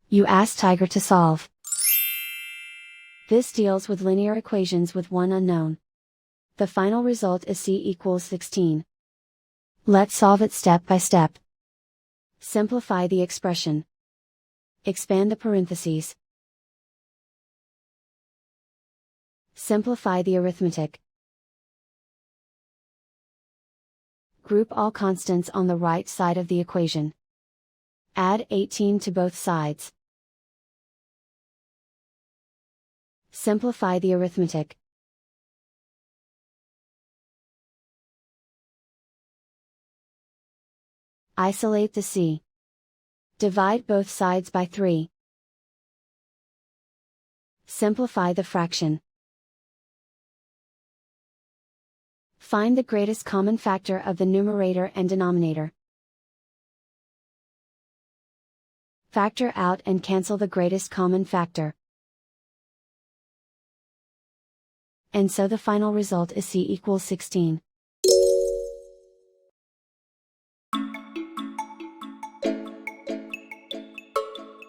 You ask Tiger to solve. This deals with linear equations with one unknown. The final result is c=16. Let's solve it step by step. Simplify the expression. Expand the parentheses. Simplify the arithmetic. Group all constants on the right side of the equation. Add 18 to both sides. Simplify the arithmetic. Isolate the c. Divide both sides by 3. Simplify the fraction. Find the greatest common factor of the numerator and denominator. Factor out and cancel the greatest common factor. And so the final result is c=16.